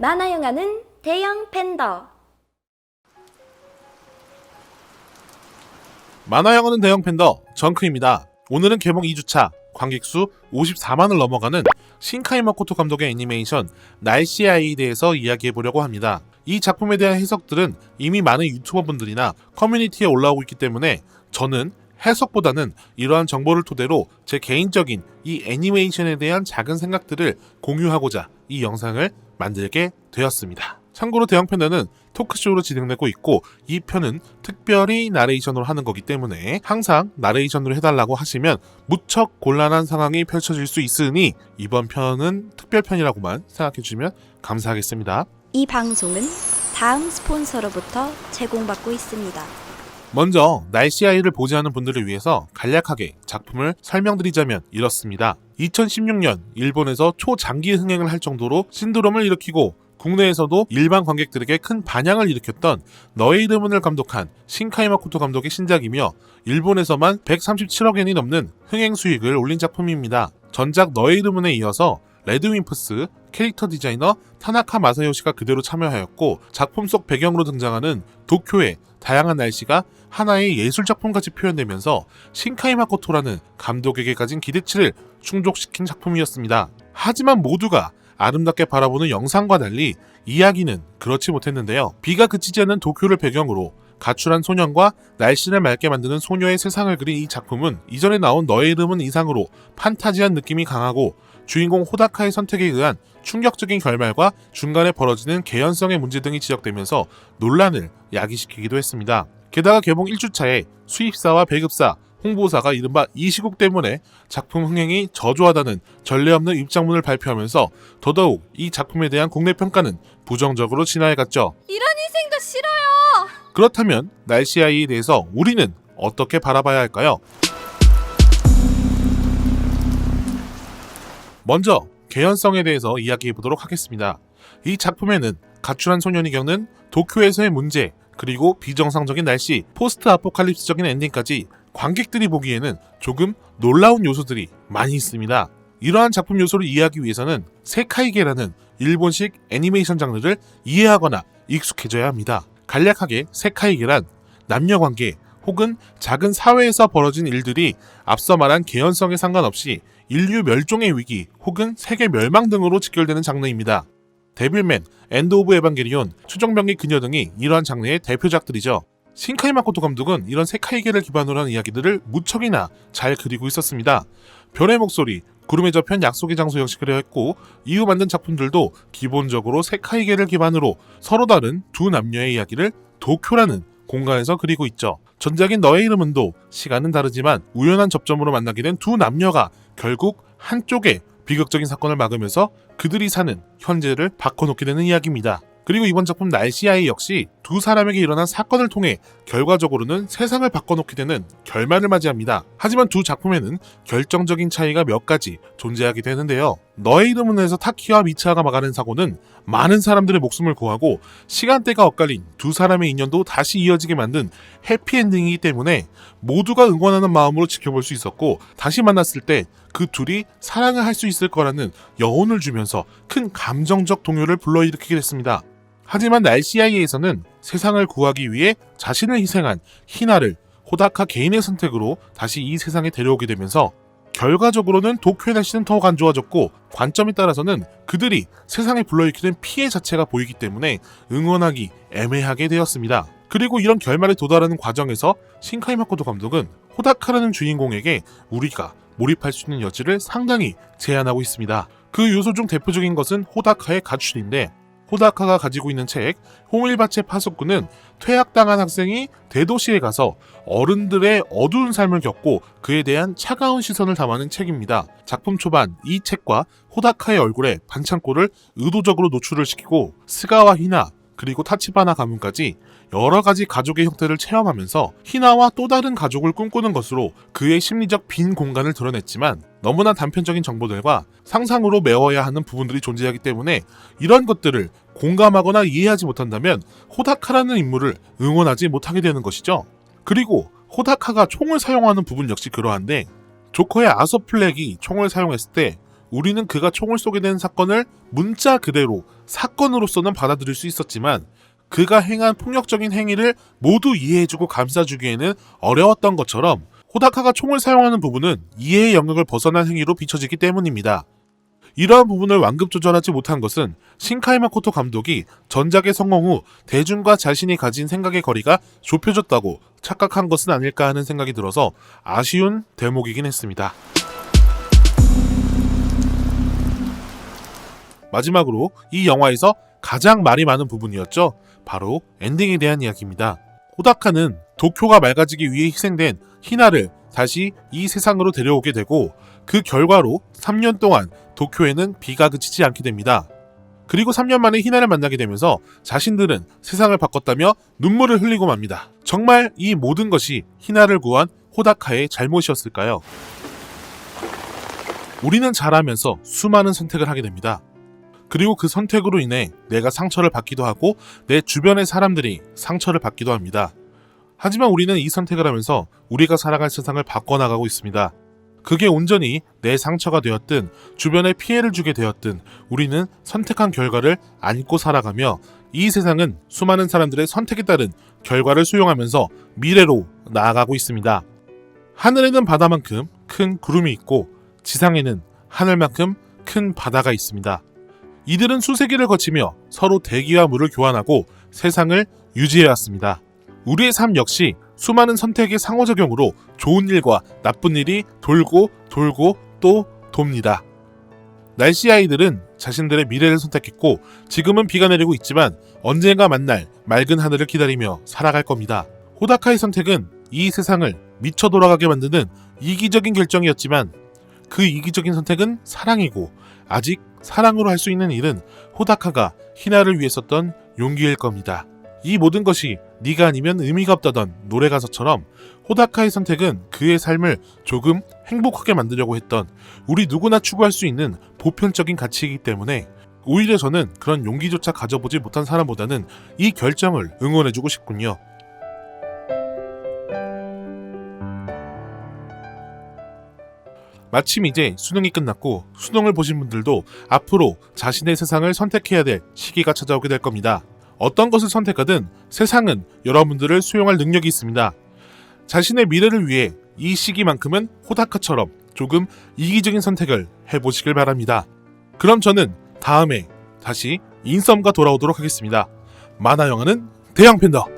만화 영화는 대형 팬더. 만화 영화는 대형 팬더 정크입니다. 오늘은 개봉 2주차 관객수 54만을 넘어가는 신카이 마코토 감독의 애니메이션 날씨 아이에 대해서 이야기해보려고 합니다. 이 작품에 대한 해석들은 이미 많은 유튜버분들이나 커뮤니티에 올라오고 있기 때문에 저는 해석보다는 이러한 정보를 토대로 제 개인적인 이 애니메이션에 대한 작은 생각들을 공유하고자 이 영상을 만들게 되었습니다. 참고로 대형 팬더는 토크쇼로 진행되고 있고 이 편은 특별히 나레이션으로 하는 거기 때문에 항상 나레이션으로 해달라고 하시면 무척 곤란한 상황이 펼쳐질 수 있으니 이번 편은 특별편이라고만 생각해주시면 감사하겠습니다. 이 방송은 다음 스폰서로부터 제공받고 있습니다. 먼저 날씨 아이를 보지 않은 분들을 위해서 간략하게 작품을 설명드리자면 이렇습니다. 2016년 일본에서 초장기 흥행을 할 정도로 신드롬을 일으키고 국내에서도 일반 관객들에게 큰 반향을 일으켰던 너의 이름은을 감독한 신카이 마코토 감독의 신작이며 일본에서만 137억 엔이 넘는 흥행 수익을 올린 작품입니다. 전작 너의 이름은에 이어서 레드윈프스 캐릭터 디자이너 타나카 마사요시가 그대로 참여하였고 작품 속 배경으로 등장하는 도쿄의 다양한 날씨가 하나의 예술작품같이 표현되면서 신카이 마코토라는 감독에게 가진 기대치를 충족시킨 작품이었습니다. 하지만 모두가 아름답게 바라보는 영상과 달리 이야기는 그렇지 못했는데요. 비가 그치지 않는 도쿄를 배경으로 가출한 소년과 날씨를 맑게 만드는 소녀의 세상을 그린 이 작품은 이전에 나온 너의 이름은 이상으로 판타지한 느낌이 강하고 주인공 호다카의 선택에 의한 충격적인 결말과 중간에 벌어지는 개연성의 문제 등이 지적되면서 논란을 야기시키기도 했습니다. 게다가 개봉 1주차에 수입사와 배급사, 홍보사가 이른바 이 시국 때문에 작품 흥행이 저조하다는 전례 없는 입장문을 발표하면서 더더욱 이 작품에 대한 국내 평가는 부정적으로 진화해갔죠. 이런 인생도 싫어요. 그렇다면 날씨 아이에 대해서 우리는 어떻게 바라봐야 할까요? 먼저 개연성에 대해서 이야기해보도록 하겠습니다. 이 작품에는 가출한 소년이 겪는 도쿄에서의 문제, 그리고 비정상적인 날씨, 포스트 아포칼립스적인 엔딩까지 관객들이 보기에는 조금 놀라운 요소들이 많이 있습니다. 이러한 작품 요소를 이해하기 위해서는 세카이게라는 일본식 애니메이션 장르를 이해하거나 익숙해져야 합니다. 간략하게 세카이게란 남녀관계 혹은 작은 사회에서 벌어진 일들이 앞서 말한 개연성에 상관없이 인류 멸종의 위기 혹은 세계 멸망 등으로 직결되는 장르입니다. 데빌맨, 엔드 오브 에반게리온, 추종병기 그녀 등이 이러한 장르의 대표작들이죠. 신카이 마코토 감독은 이런 세카이게를 기반으로 한 이야기들을 무척이나 잘 그리고 있었습니다. 별의 목소리, 구름의 저편 약속의 장소 역시 그려했고 이후 만든 작품들도 기본적으로 세카이게를 기반으로 서로 다른 두 남녀의 이야기를 도쿄라는 공간에서 그리고 있죠. 전작인 너의 이름은도 시간은 다르지만 우연한 접점으로 만나게 된 두 남녀가 결국 한쪽의 비극적인 사건을 막으면서 그들이 사는 현재를 바꿔놓게 되는 이야기입니다. 그리고 이번 작품 날씨 아이 역시 두 사람에게 일어난 사건을 통해 결과적으로는 세상을 바꿔놓게 되는 결말을 맞이합니다. 하지만 두 작품에는 결정적인 차이가 몇 가지 존재하게 되는데요. 너의 이름은에서 타키와 미츠하가 막아낸 사고는 많은 사람들의 목숨을 구하고 시간대가 엇갈린 두 사람의 인연도 다시 이어지게 만든 해피엔딩이기 때문에 모두가 응원하는 마음으로 지켜볼 수 있었고 다시 만났을 때 그 둘이 사랑을 할 수 있을 거라는 여운을 주면서 큰 감정적 동요를 불러일으키게 됐습니다. 하지만 날씨 아이에서는 세상을 구하기 위해 자신을 희생한 히나를 호다카 개인의 선택으로 다시 이 세상에 데려오게 되면서 결과적으로는 도쿄의 날씨는 더욱 안 좋아졌고 관점에 따라서는 그들이 세상에 불러일으키는 피해 자체가 보이기 때문에 응원하기 애매하게 되었습니다. 그리고 이런 결말에 도달하는 과정에서 신카이 마코토 감독은 호다카라는 주인공에게 우리가 몰입할 수 있는 여지를 상당히 제한하고 있습니다. 그 요소 중 대표적인 것은 호다카의 가출인데 호다카가 가지고 있는 책 호밀바체 파수꾼은 퇴학당한 학생이 대도시에 가서 어른들의 어두운 삶을 겪고 그에 대한 차가운 시선을 담아낸 책입니다. 작품 초반 이 책과 호다카의 얼굴에 반창고를 의도적으로 노출을 시키고 스가와 히나 그리고 타치바나 가문까지 여러 가지 가족의 형태를 체험하면서 히나와 또 다른 가족을 꿈꾸는 것으로 그의 심리적 빈 공간을 드러냈지만 너무나 단편적인 정보들과 상상으로 메워야 하는 부분들이 존재하기 때문에 이런 것들을 공감하거나 이해하지 못한다면 호다카라는 인물을 응원하지 못하게 되는 것이죠. 그리고 호다카가 총을 사용하는 부분 역시 그러한데 조커의 아서 플렉이 총을 사용했을 때 우리는 그가 총을 쏘게 된 사건을 문자 그대로 사건으로서는 받아들일 수 있었지만 그가 행한 폭력적인 행위를 모두 이해해주고 감싸주기에는 어려웠던 것처럼 호다카가 총을 사용하는 부분은 이해의 영역을 벗어난 행위로 비춰지기 때문입니다. 이러한 부분을 완급 조절하지 못한 것은 신카이 마코토 감독이 전작의 성공 후 대중과 자신이 가진 생각의 거리가 좁혀졌다고 착각한 것은 아닐까 하는 생각이 들어서 아쉬운 대목이긴 했습니다. 마지막으로 이 영화에서 가장 말이 많은 부분이었죠. 바로 엔딩에 대한 이야기입니다. 호다카는 도쿄가 맑아지기 위해 희생된 히나를 다시 이 세상으로 데려오게 되고 그 결과로 3년 동안 도쿄에는 비가 그치지 않게 됩니다. 그리고 3년 만에 히나를 만나게 되면서 자신들은 세상을 바꿨다며 눈물을 흘리고 맙니다. 정말 이 모든 것이 히나를 구한 호다카의 잘못이었을까요? 우리는 자라면서 수많은 선택을 하게 됩니다. 그리고 그 선택으로 인해 내가 상처를 받기도 하고 내 주변의 사람들이 상처를 받기도 합니다. 하지만 우리는 이 선택을 하면서 우리가 살아갈 세상을 바꿔나가고 있습니다. 그게 온전히 내 상처가 되었든 주변에 피해를 주게 되었든 우리는 선택한 결과를 안고 살아가며 이 세상은 수많은 사람들의 선택에 따른 결과를 수용하면서 미래로 나아가고 있습니다. 하늘에는 바다만큼 큰 구름이 있고 지상에는 하늘만큼 큰 바다가 있습니다. 이들은 수세기를 거치며 서로 대기와 물을 교환하고 세상을 유지해왔습니다. 우리의 삶 역시 수많은 선택의 상호작용으로 좋은 일과 나쁜 일이 돌고 또 돕니다. 날씨 아이들은 자신들의 미래를 선택했고 지금은 비가 내리고 있지만 언젠가 만날 맑은 하늘을 기다리며 살아갈 겁니다. 호다카의 선택은 이 세상을 미쳐 돌아가게 만드는 이기적인 결정이었지만 그 이기적인 선택은 사랑이고 아직 사랑으로 할 수 있는 일은 호다카가 히나를 위해 썼던 용기일 겁니다. 이 모든 것이 네가 아니면 의미가 없다던 노래 가사처럼 호다카의 선택은 그의 삶을 조금 행복하게 만들려고 했던 우리 누구나 추구할 수 있는 보편적인 가치이기 때문에 오히려 저는 그런 용기조차 가져보지 못한 사람보다는 이 결정을 응원해주고 싶군요. 마침 이제 수능이 끝났고 수능을 보신 분들도 앞으로 자신의 세상을 선택해야 될 시기가 찾아오게 될 겁니다. 어떤 것을 선택하든 세상은 여러분들을 수용할 능력이 있습니다. 자신의 미래를 위해 이 시기만큼은 호다카처럼 조금 이기적인 선택을 해보시길 바랍니다. 그럼 저는 다음에 다시 인썸과 돌아오도록 하겠습니다. 만화 영화는 대형 팬더!